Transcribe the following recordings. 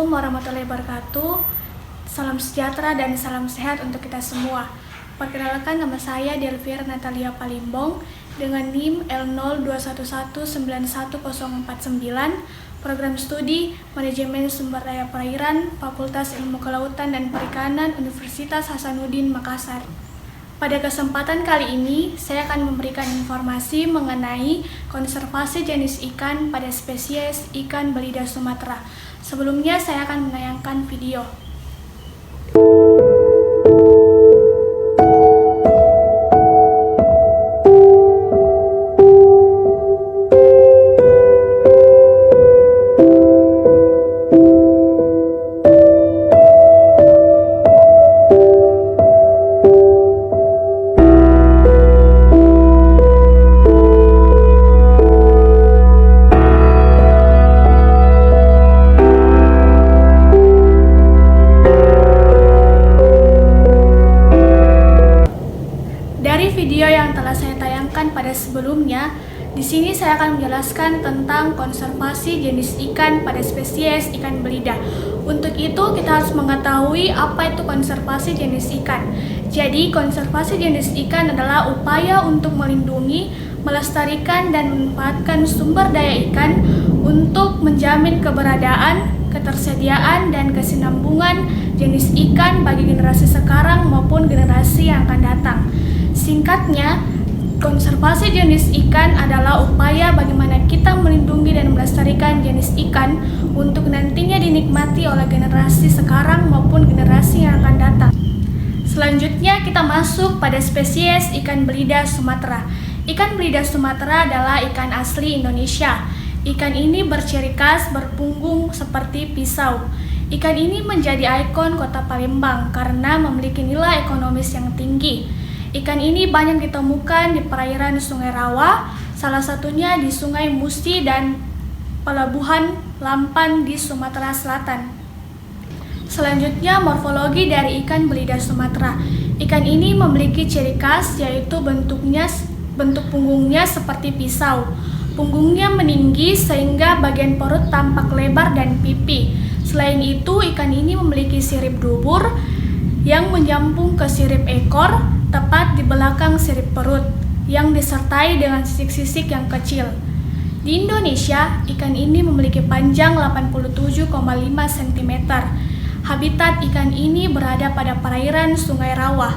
Assalamualaikum warahmatullahi wabarakatuh. Salam sejahtera dan salam sehat untuk kita semua. Perkenalkan, nama saya Delvira Natalia Palimbong dengan NIM L0211911049, Program Studi Manajemen Sumber Daya Perairan, Fakultas Ilmu Kelautan dan Perikanan, Universitas Hasanuddin Makassar. Pada kesempatan kali ini, saya akan memberikan informasi mengenai konservasi jenis ikan pada spesies ikan belida Sumatera. Sebelumnya, saya akan menayangkan video. Dari video yang telah saya tayangkan pada sebelumnya, di sini saya akan menjelaskan tentang konservasi jenis ikan pada spesies ikan belida. Untuk itu, kita harus mengetahui apa itu konservasi jenis ikan. Jadi, konservasi jenis ikan adalah upaya untuk melindungi, melestarikan, dan memanfaatkan sumber daya ikan untuk menjamin keberadaan, ketersediaan, dan kesinambungan jenis ikan bagi generasi sekarang maupun generasi yang akan datang. Singkatnya, konservasi jenis ikan adalah upaya bagaimana kita melindungi dan melestarikan jenis ikan untuk nantinya dinikmati oleh generasi sekarang maupun generasi yang akan datang. Selanjutnya kita masuk pada spesies ikan belida Sumatera. Ikan belida Sumatera adalah ikan asli Indonesia. Ikan ini berciri khas berpunggung seperti pisau. Ikan ini menjadi ikon kota Palembang karena memiliki nilai ekonomis yang tinggi. Ikan ini banyak ditemukan di perairan Sungai Rawa, salah satunya di Sungai Musi dan Pelabuhan Lampan di Sumatera Selatan. Selanjutnya, morfologi dari ikan belida Sumatera. Ikan ini memiliki ciri khas yaitu bentuk punggungnya seperti pisau. Punggungnya meninggi sehingga bagian perut tampak lebar dan pipi. Selain itu, ikan ini memiliki sirip dubur yang menjambung ke sirip ekor, tepat di belakang sirip perut, yang disertai dengan sisik-sisik yang kecil. Di Indonesia, ikan ini memiliki panjang 87,5 cm. Habitat ikan ini berada pada perairan Sungai Rawa.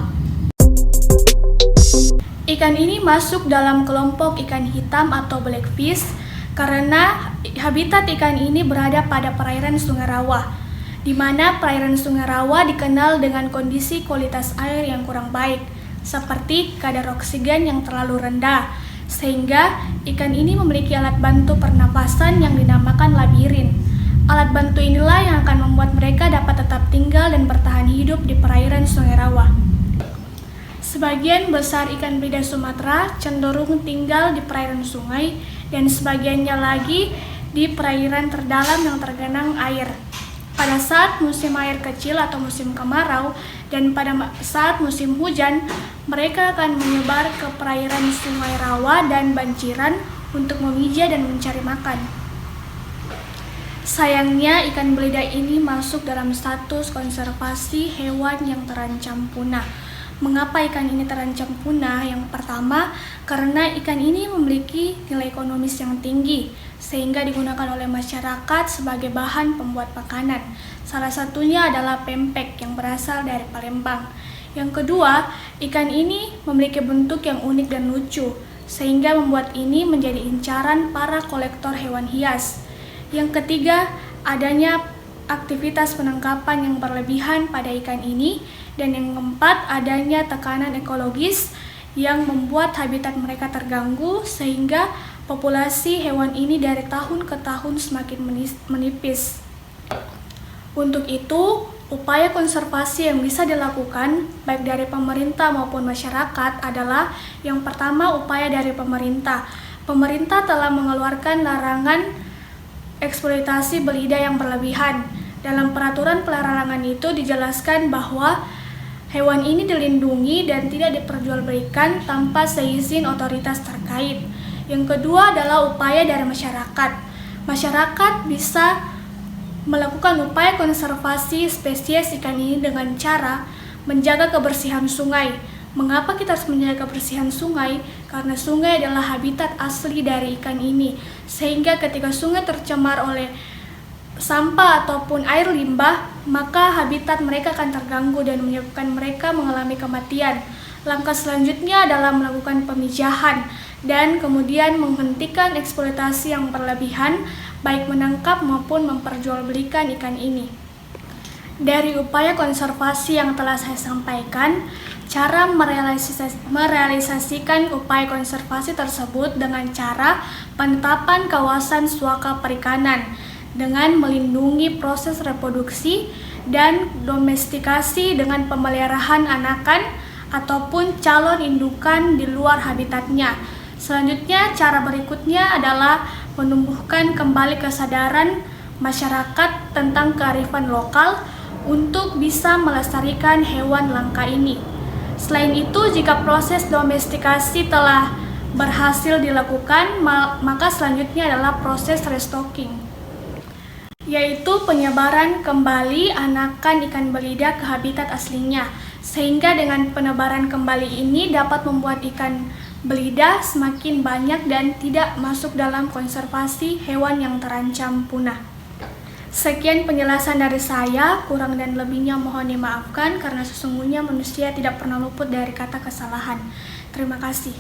Ikan ini masuk dalam kelompok ikan hitam atau blackfish karena habitat ikan ini berada pada perairan Sungai Rawa, di mana perairan Sungai Rawa dikenal dengan kondisi kualitas air yang kurang baik, seperti kadar oksigen yang terlalu rendah, sehingga ikan ini memiliki alat bantu pernapasan yang dinamakan labirin. Alat bantu inilah yang akan membuat mereka dapat tetap tinggal dan bertahan hidup di perairan Sungai Rawa. Sebagian besar ikan belida Sumatera cenderung tinggal di perairan sungai dan sebagiannya lagi di perairan terdalam yang tergenang air. Pada saat musim air kecil atau musim kemarau dan pada saat musim hujan, mereka akan menyebar ke perairan Sungai Rawa dan Banjiran untuk memijah dan mencari makan. Sayangnya, ikan belida ini masuk dalam status konservasi hewan yang terancam punah. Mengapa ikan ini terancam punah? Yang pertama, karena ikan ini memiliki nilai ekonomis yang tinggi, sehingga digunakan oleh masyarakat sebagai bahan pembuat makanan. Salah satunya adalah pempek yang berasal dari Palembang. Yang kedua, ikan ini memiliki bentuk yang unik dan lucu, sehingga membuat ini menjadi incaran para kolektor hewan hias. Yang ketiga, adanya aktivitas penangkapan yang berlebihan pada ikan ini. Dan yang keempat, adanya tekanan ekologis yang membuat habitat mereka terganggu sehingga populasi hewan ini dari tahun ke tahun semakin menipis. Untuk itu, upaya konservasi yang bisa dilakukan baik dari pemerintah maupun masyarakat adalah yang pertama, upaya dari pemerintah. Pemerintah telah mengeluarkan larangan eksploitasi belida yang berlebihan. Dalam peraturan pelarangan itu dijelaskan bahwa hewan ini dilindungi dan tidak diperjualbelikan tanpa seizin otoritas terkait. Yang kedua adalah upaya dari masyarakat. Masyarakat bisa melakukan upaya konservasi spesies ikan ini dengan cara menjaga kebersihan sungai. Mengapa kita harus menjaga kebersihan sungai? Karena sungai adalah habitat asli dari ikan ini, sehingga ketika sungai tercemar oleh sampah ataupun air limbah, maka habitat mereka akan terganggu dan menyebabkan mereka mengalami kematian. Langkah selanjutnya adalah melakukan pemijahan dan kemudian menghentikan eksploitasi yang berlebihan, baik menangkap maupun memperjualbelikan ikan ini. Dari upaya konservasi yang telah saya sampaikan, cara merealisasikan upaya konservasi tersebut dengan cara penetapan kawasan suaka perikanan dengan melindungi proses reproduksi dan domestikasi dengan pemeliharaan anakan ataupun calon indukan di luar habitatnya. Selanjutnya, cara berikutnya adalah menumbuhkan kembali kesadaran masyarakat tentang kearifan lokal untuk bisa melestarikan hewan langka ini. Selain itu, jika proses domestikasi telah berhasil dilakukan, maka selanjutnya adalah proses restocking, yaitu penyebaran kembali anakan ikan belida ke habitat aslinya, sehingga dengan penebaran kembali ini dapat membuat ikan belida semakin banyak dan tidak masuk dalam konservasi hewan yang terancam punah. Sekian penjelasan dari saya, kurang dan lebihnya mohon dimaafkan karena sesungguhnya manusia tidak pernah luput dari kata kesalahan. Terima kasih.